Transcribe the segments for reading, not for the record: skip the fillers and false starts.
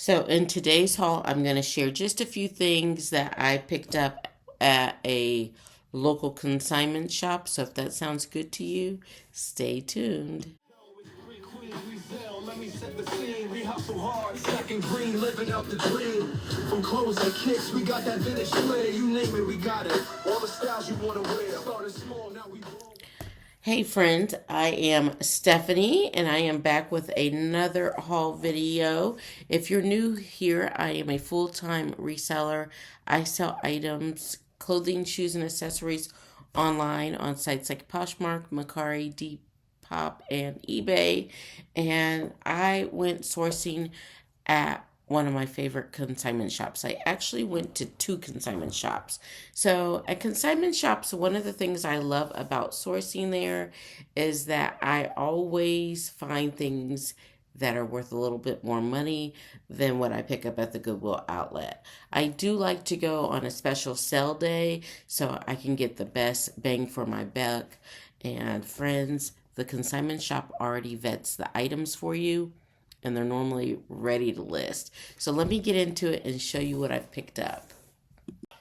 So in today's haul, I'm going to share just a few things that I picked up at a local consignment shop. So if that sounds good to you, stay tuned. Let me set the scene. We hustle hard, second green, living out the dream. From clothes and kicks, we got that vintage flair. You name it, we got it. All the styles you want to wear. Started small, now we grow. Hey friends, I am Stephanie and I am back with another haul video. If you're new here, I am a full-time reseller. I sell items, clothing, shoes, and accessories online on sites like Poshmark, Mercari, Depop, and eBay. And I went sourcing at one of my favorite consignment shops. I actually went to two consignment shops. So at consignment shops, one of the things I love about sourcing there is that I always find things that are worth a little bit more money than what I pick up at the Goodwill outlet. I do like to go on a special sale day so I can get the best bang for my buck. And friends, the consignment shop already vets the items for you and they're normally ready to list. So let me get into it and show you what I've picked up.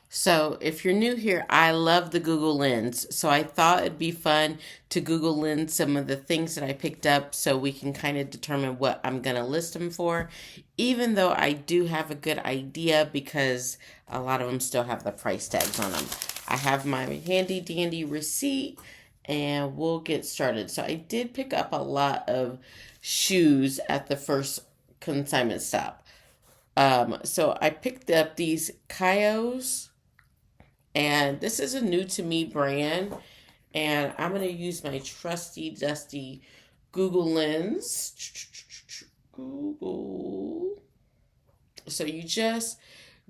So if you're new here, I love the Google Lens. So I thought it'd be fun to Google Lens some of the things that I picked up so we can kind of determine what I'm going to list them for, even though I do have a good idea because a lot of them still have the price tags on them. I have my handy dandy receipt and we'll get started. So I did pick up a lot of shoes at the first consignment stop. So I picked up these Kaios, and this is a new to me brand, and I'm going to use my trusty dusty Google Lens. Google. So you just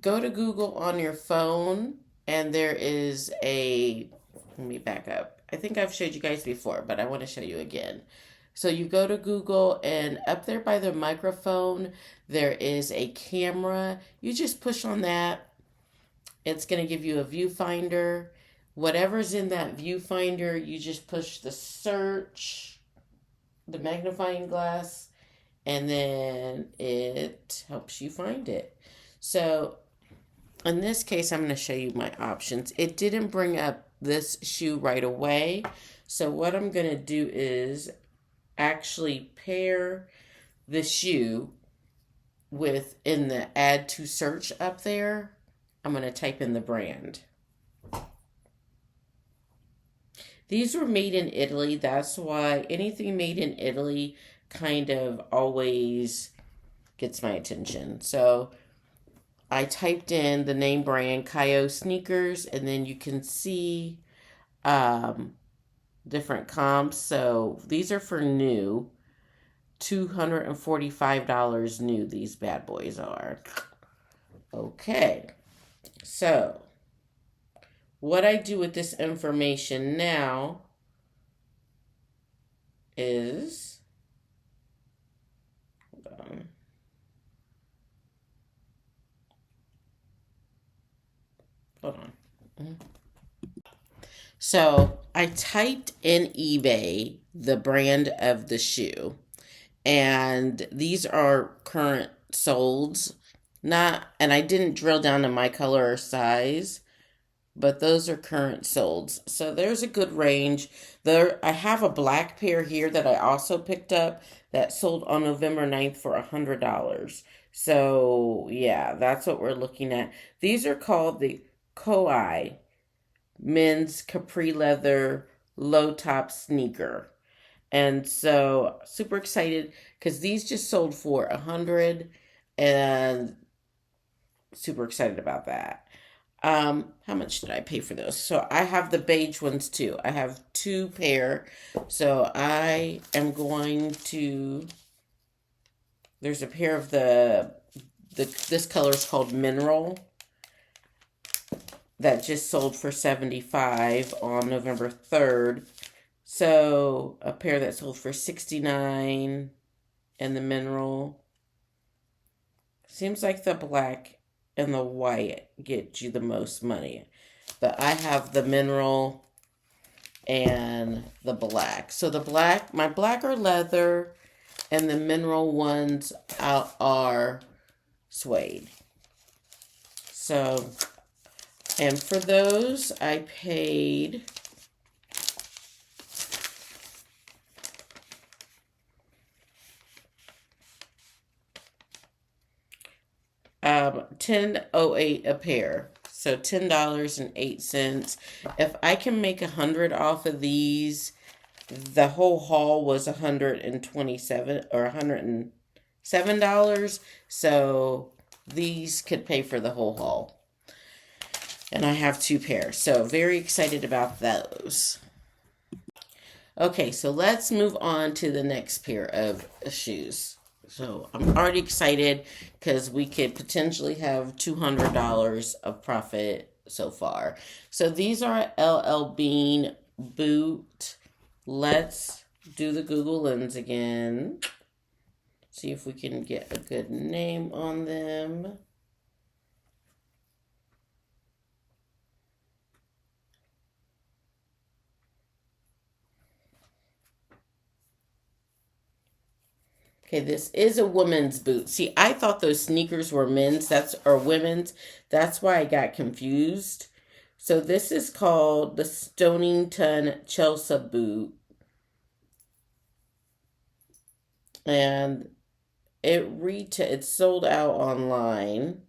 go to Google on your phone, and there is let me back up. I think I've showed you guys before, but I want to show you again. So you go to Google and up there by the microphone, there is a camera. You just push on that. It's going to give you a viewfinder. Whatever's in that viewfinder, you just push the search, the magnifying glass, and then it helps you find it. So in this case, I'm going to show you my options. It didn't bring up this shoe right away. So what I'm going to do is actually pair the shoe with, in the add to search up there, I'm going to type in the brand. These were made in Italy. That's why anything made in Italy kind of always gets my attention. So I typed in the name brand, Kaio sneakers, and then you can see different comps. So these are for new. $245 new, these bad boys are. Okay. So what I do with this information now is, hold on. So I typed in eBay the brand of the shoe, and these are current solds. And I didn't drill down to my color or size, but those are current solds. So there's a good range. I have a black pair here that I also picked up that sold on November 9th for $100. So yeah, that's what we're looking at. These are called the Koi men's capri leather low top sneaker. And so super excited because these just sold for $100 and super excited about that. How much did I pay for those? So I have the beige ones too. I have two pair. So I am going to, there's a pair of this color is called Mineral that just sold for $75 on November 3rd. So a pair that sold for $69 and the Mineral. Seems like the black and the white get you the most money. But I have the Mineral and the black. So my black are leather and the Mineral ones are suede. So, and for those, I paid $10.08 a pair. So $10.08. If I can make 100 off of these, the whole haul was $127 or $107. So these could pay for the whole haul. And I have 2 pairs. So very excited about those. Okay, so let's move on to the next pair of shoes. So I'm already excited because we could potentially have $200 of profit so far. So these are LL Bean boot. Let's do the Google Lens again. See if we can get a good name on them. Okay, this is a women's boot. See, I thought those sneakers were men's, or women's. That's why I got confused. So this is called the Stonington Chelsea boot. And it's sold out online.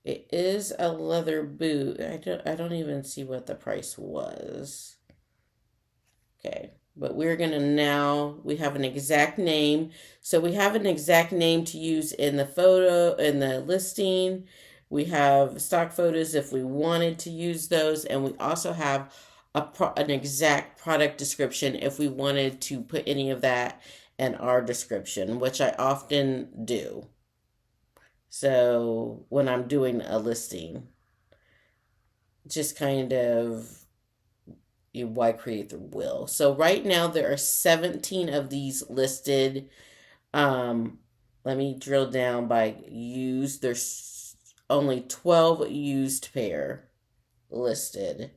It is a leather boot. I don't even see what the price was. Okay, but we're gonna we have an exact name. So we have an exact name to use in the listing. We have stock photos if we wanted to use those, and we also have an exact product description if we wanted to put any of that in our description, which I often do. So when I'm doing a listing, just kind of why create the will. So right now there are 17 of these listed. Let me drill down by used. There's only 12 used pair listed.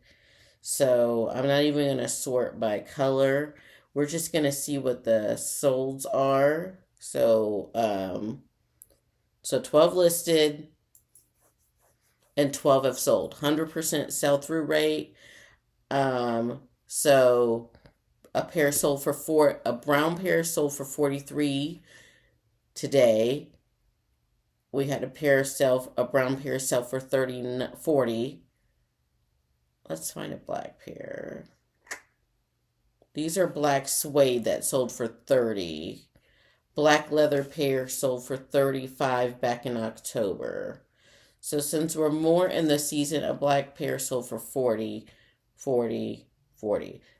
So I'm not even going to sort by color. We're just going to see what the solds are. So 12 listed and 12 have sold. 100% sell-through rate. So a brown pair sold for 43 today. We had a brown pair sell for 40. Let's find a black pair. These are black suede that sold for 30. Black leather pair sold for 35 back in October. So since we're more in the season, a black pair sold for 40.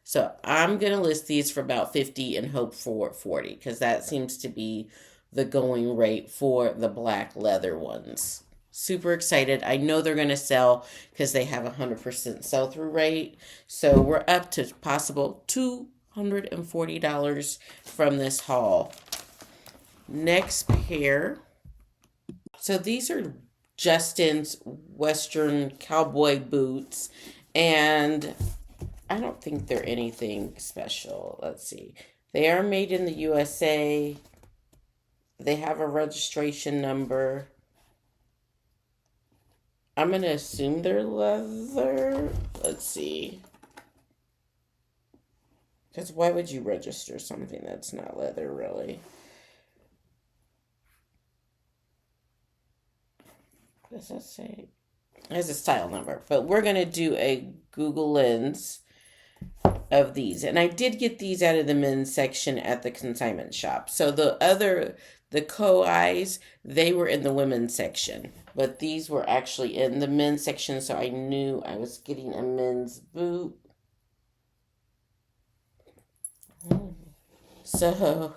So I'm going to list these for about 50 and hope for 40 because that seems to be the going rate for the black leather ones. Super excited. I know they're going to sell because they have 100% sell-through rate. So we're up to possible $240 from this haul. Next pair. So these are Justin's Western cowboy boots. And I don't think they're anything special. Let's see. They are made in the USA. They have a registration number. I'm going to assume they're leather. Let's see. Because why would you register something that's not leather, really? What does that say? It has a style number. But we're going to do a Google Lens of these. And I did get these out of the men's section at the consignment shop. So the Koi, they were in the women's section. But these were actually in the men's section, so I knew I was getting a men's boot. So,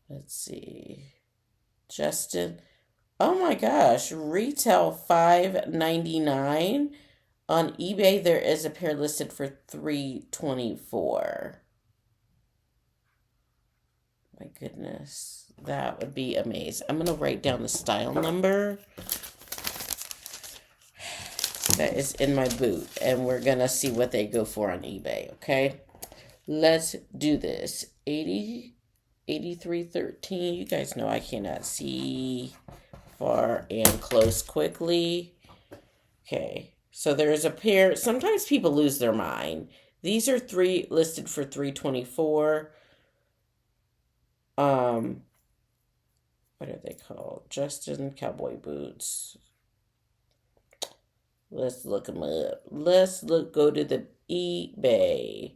let's see. Justin. Oh my gosh. Retail $5.99. On eBay, there is a pair listed for $3.24. My goodness. That would be amazing. I'm going to write down the style number that is in my boot. And we're going to see what they go for on eBay, okay? Let's do this. 8313. You guys know I cannot see far and close quickly. Okay. So there's a pair. Sometimes people lose their mind. These are three listed for 324. What are they called? Justin cowboy boots. Let's look them up. Go to the eBay.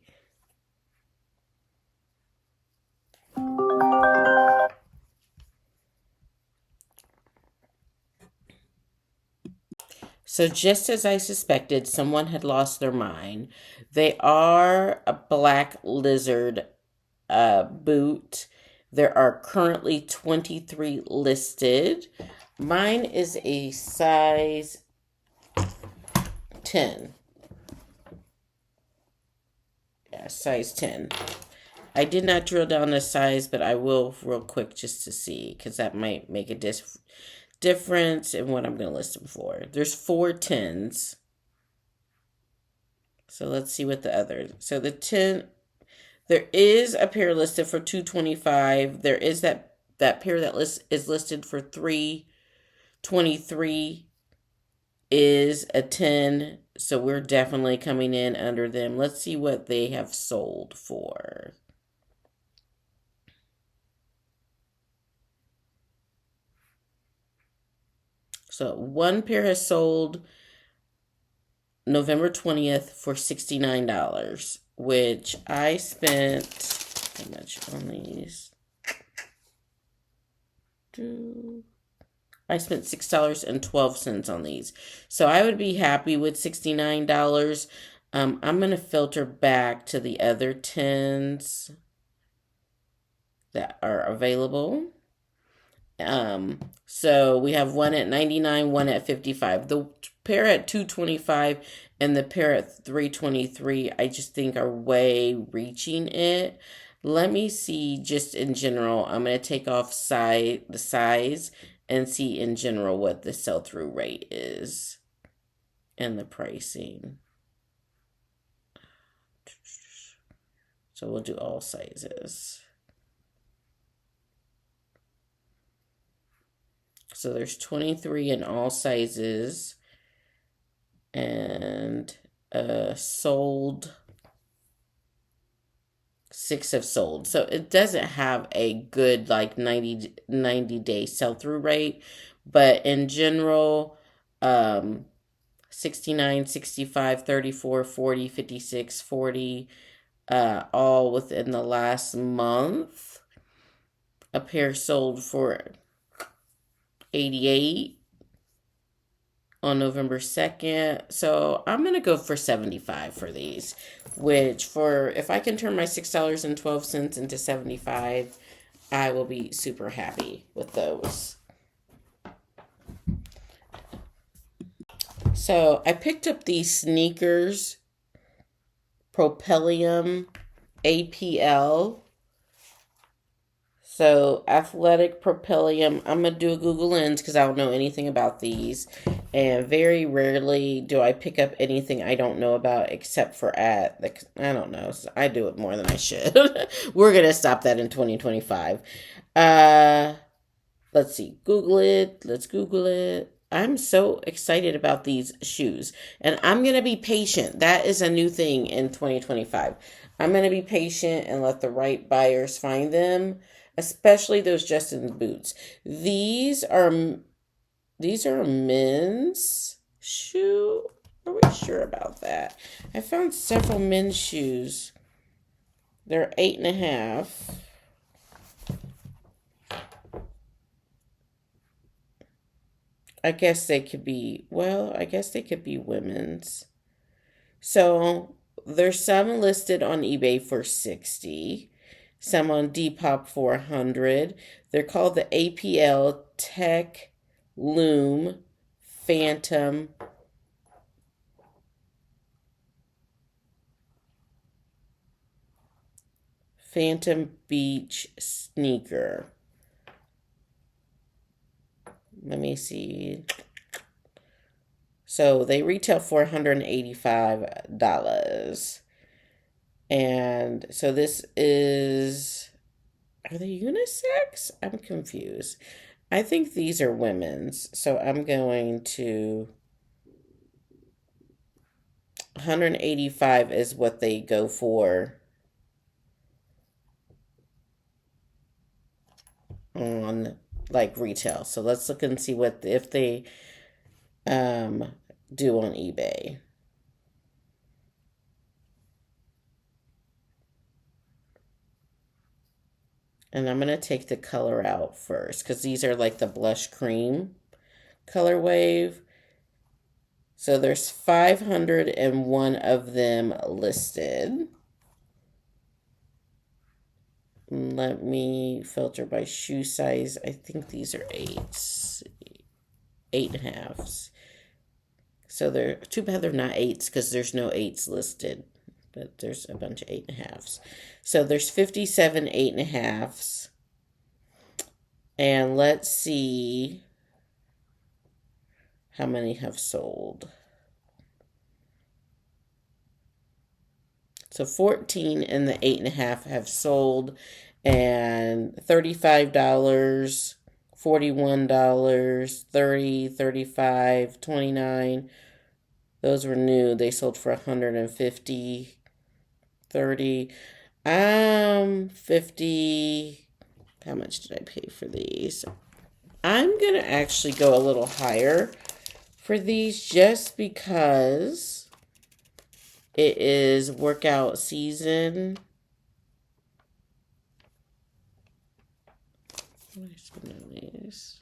So just as I suspected, someone had lost their mind. They are a black lizard boot. There are currently 23 listed. Mine is a size 10. Yeah, size 10. I did not drill down the size, but I will real quick just to see, because that might make a difference in what I'm going to list them for. There's 4 10s. So let's see what the other. So the 10, there is a pair listed for 225. There is that pair that is listed for 323 is a 10. So we're definitely coming in under them. Let's see what they have sold for. So one pair has sold November 20th for $69, which I spent, how much on these? I spent $6.12 on these. So I would be happy with $69. I'm going to filter back to the other 10s that are available. So we have one at 99, one at 55. The pair at 225 and the pair at 323, I just think are way reaching it. Let me see just in general. I'm going to take off the size and see in general what the sell-through rate is and the pricing. So we'll do all sizes. So there's 23 in all sizes, and sold, 6 have sold. So it doesn't have a good like 90 day sell-through rate, but in general, 69, 65, 34, 40, 56, 40, all within the last month. A pair sold for 88 on November 2nd. So I'm going to go for 75 for these, which for, if I can turn my $6.12 into 75, I will be super happy with those. So I picked up these sneakers, Propelium APL. So athletic Propelium. I'm going to do a Google Lens because I don't know anything about these. And very rarely do I pick up anything I don't know about except for I don't know. I do it more than I should. We're going to stop that in 2025. Let's see. Google it. Let's Google it. I'm so excited about these shoes. And I'm going to be patient. That is a new thing in 2025. I'm going to be patient and let the right buyers find them, especially those Justin boots. These are men's shoe. Are we sure about that? I found several men's shoes. They're 8.5. I guess they could be women's. So there's some listed on eBay for 60, some on Depop for 100. They're called the APL Tech Loom Phantom Beach sneaker. Let me see. So they retail for $185. And so this is, are they unisex? I'm confused. I think these are women's. So I'm going to 185 is what they go for on like retail. So let's look and see what if they um do on eBay. And I'm going to take the color out first because these are like the blush cream color wave. So there's 501 of them listed. Let me filter by shoe size. I think these are eights, 8.5s. So they're too bad they're not eights because there's no eights listed, but there's a bunch of 8.5s. So there's 57 8.5s. And let's see how many have sold. So 14 in the 8.5 have sold, and $35, $41, 30, 35, 29. Those were new. They sold for 150, 30. 50. How much did I pay for these? I'm gonna actually go a little higher for these just because it is workout season. What am I spending on these?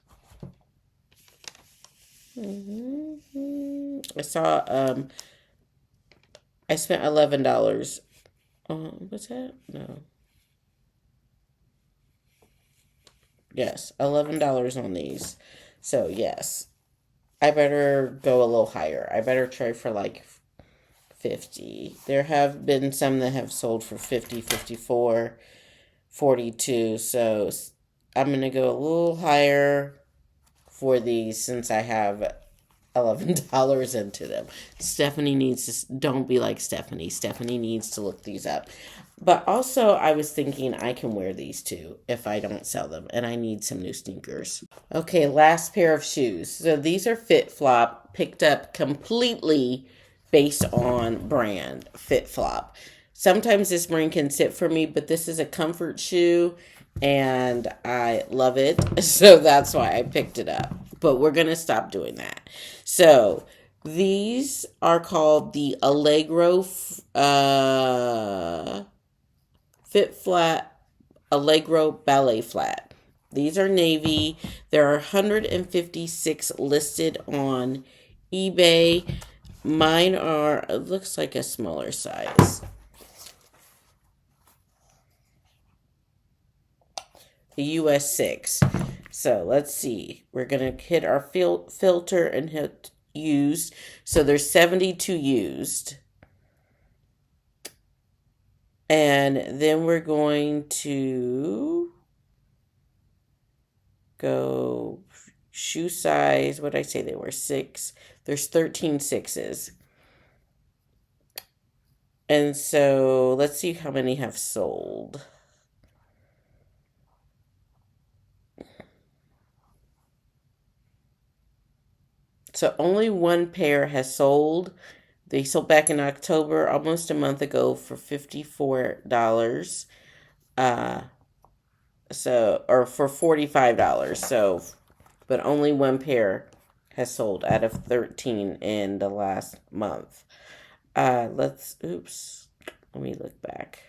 I saw I spent $11. What's that? No. Yes, $11 on these. So yes, I better go a little higher. I better try for like 50. There have been some that have sold for 50, 54, 42. So I'm going to go a little higher for these since I have $11 into them. Stephanie needs to, don't be like Stephanie. Stephanie needs to look these up. But also, I was thinking I can wear these too if I don't sell them, and I need some new sneakers. Okay, last pair of shoes. So these are Fit Flop, picked up completely based on brand Fit Flop. Sometimes this brand can sit for me, but this is a comfort shoe and I love it. So that's why I picked it up. But we're going to stop doing that. So these are called the Allegro Fit Flat Allegro Ballet Flat. These are navy. There are 156 listed on eBay. Mine are, it looks like a smaller size. The US 6. So let's see. We're going to hit our filter and hit used. So there's 72 used. And then we're going to go shoe size. What did I say they were? 6. There's 13 6s. And so let's see how many have sold. So only one pair has sold. They sold back in October, almost a month ago, for $54. Or for $45. So, but only one pair has sold out of 13 in the last month. Let me look back.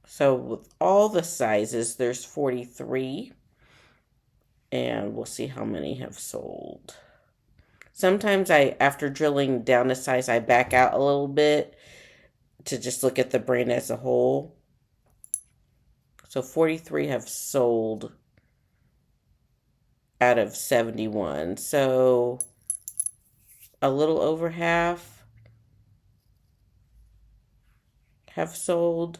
So with all the sizes, there's 43. And we'll see how many have sold. Sometimes after drilling down a size, I back out a little bit to just look at the brand as a whole. So 43 have sold out of 71. So a little over half have sold.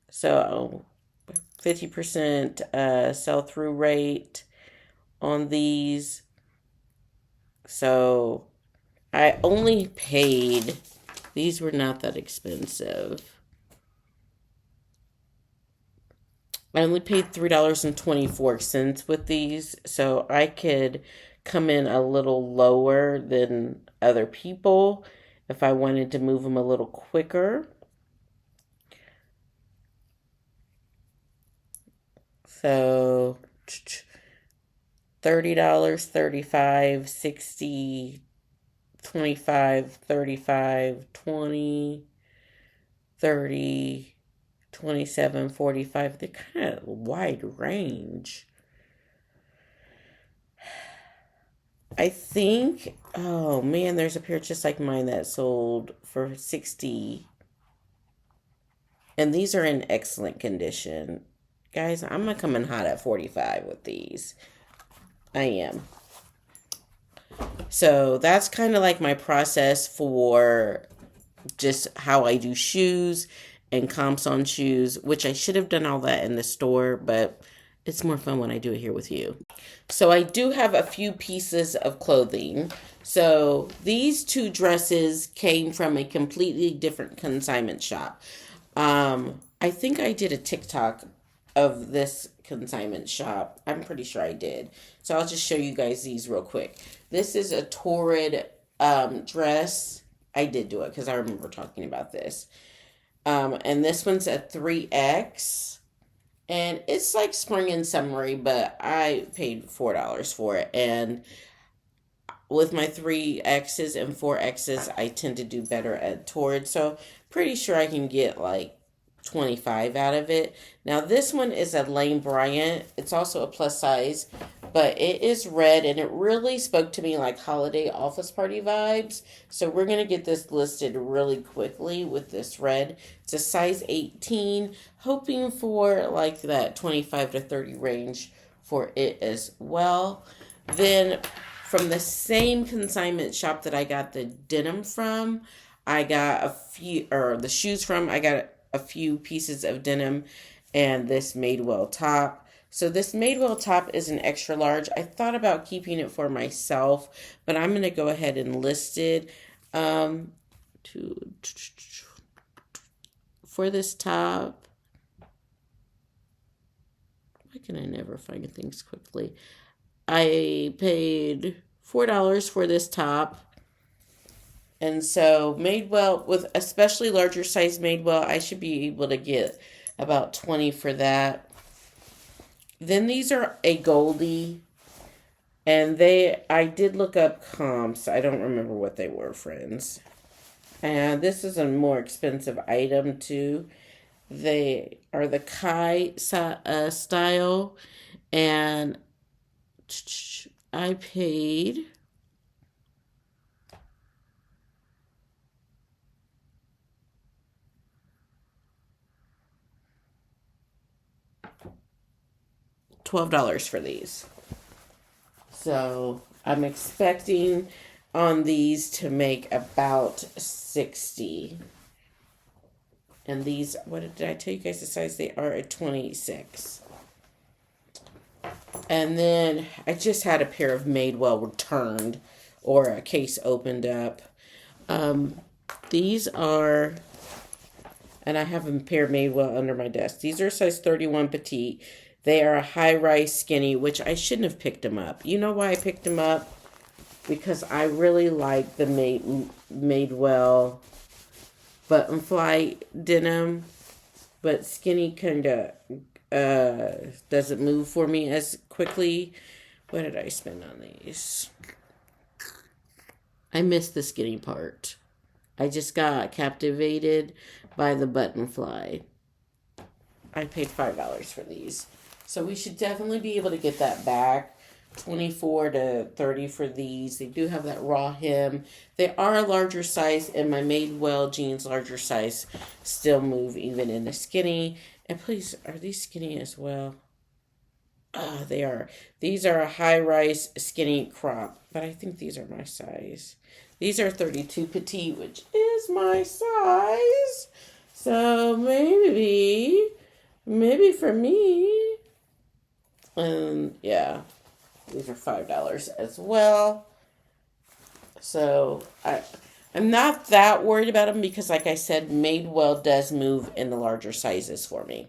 So 50% sell-through rate on these. So I only paid, these were not that expensive. I only paid $3.24 with these, so I could come in a little lower than other people if I wanted to move them a little quicker. So $30, 35, 60, 25, 35, 20, 30, 27, 45. They're kind of wide range. I think, oh man, there's a pair just like mine that sold for 60. And these are in excellent condition. Guys, I'm going to come in hot at 45 with these. I am. So that's kind of like my process for just how I do shoes and comps on shoes, which I should have done all that in the store, but it's more fun when I do it here with you. So I do have a few pieces of clothing. So these two dresses came from a completely different consignment shop. I think I did a TikTok of this consignment shop. I'm pretty sure I did. So I'll just show you guys these real quick. This is a torrid dress. I did do it because I remember talking about this. And this one's a 3X. And it's like spring and summery, but I paid $4 for it. And with my 3X's and 4X's, I tend to do better at torrid. So pretty sure I can get like 25 out of it. Now this one is a Lane Bryant. It's also a plus size, but it is red and it really spoke to me like holiday office party vibes. So we're going to get this listed really quickly with this red. It's a size 18, hoping for like that 25 to 30 range for it as well. Then from the same consignment shop that I got the denim from, I got a few, or the shoes from, I got a few pieces of denim and this Madewell top. So this Madewell top is an extra large. I thought about keeping it for myself, but I'm going to go ahead and list it. For this top, why can I never find things quickly? I paid $4 for this top. And so Madewell, with especially larger size Madewell, I should be able to get about 20 for that. Then these are a Goldie. And I did look up comps. I don't remember what they were, friends. And this is a more expensive item too. They are the Kai style. And I paid $12 for these. So I'm expecting on these to make about 60. And these, what did I tell you guys the size? They are a 26. And then I just had a pair of Madewell returned or a case opened up. These are, and I have a pair of Madewell under my desk. These are size 31 petite. They are a high-rise skinny, which I shouldn't have picked them up. You know why I picked them up? Because I really like the Madewell button fly denim, but skinny kind of doesn't move for me as quickly. What did I spend on these? I missed the skinny part. I just got captivated by the button fly. I paid $5 for these. So we should definitely be able to get that back. 24 to 30 for these. They do have that raw hem. They are a larger size, and my Madewell jeans larger size still move even in the skinny. And please, are these skinny as well? They are. These are a high-rise skinny crop, but I think these are my size. These are 32 petite, which is my size. So maybe for me. And yeah, these are $5 as well. So I'm not that worried about them because, like I said, Madewell does move in the larger sizes for me.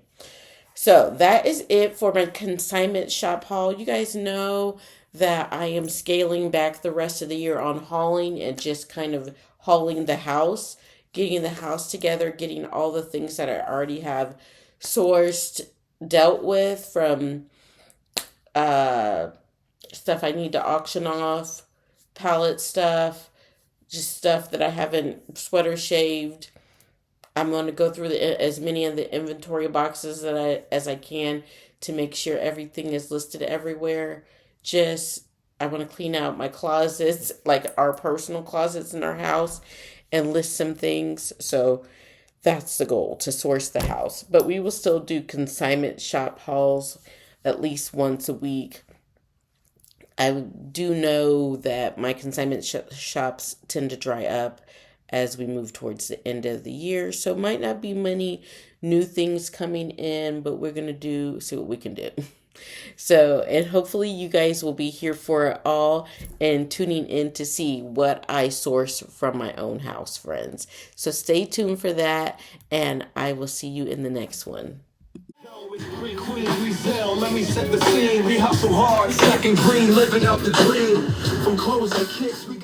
So that is it for my consignment shop haul. You guys know that I am scaling back the rest of the year on hauling and just kind of hauling the house, getting the house together, getting all the things that I already have sourced, dealt with from uh, stuff I need to auction off, pallet stuff, just stuff that I haven't sweater shaved. I'm going to go through as many of the inventory boxes as I can to make sure everything is listed everywhere. Just I want to clean out my closets, like our personal closets in our house, and list some things. So that's the goal, to source the house. But we will still do consignment shop hauls at least once a week. I do know that my consignment shops tend to dry up as we move towards the end of the year. So might not be many new things coming in, but we're going to see what we can do. So, and hopefully you guys will be here for it all and tuning in to see what I source from my own house, friends. So stay tuned for that, and I will see you in the next one. Let me set the scene. We hustle hard, second green, living out the dream. From clothes and kicks, we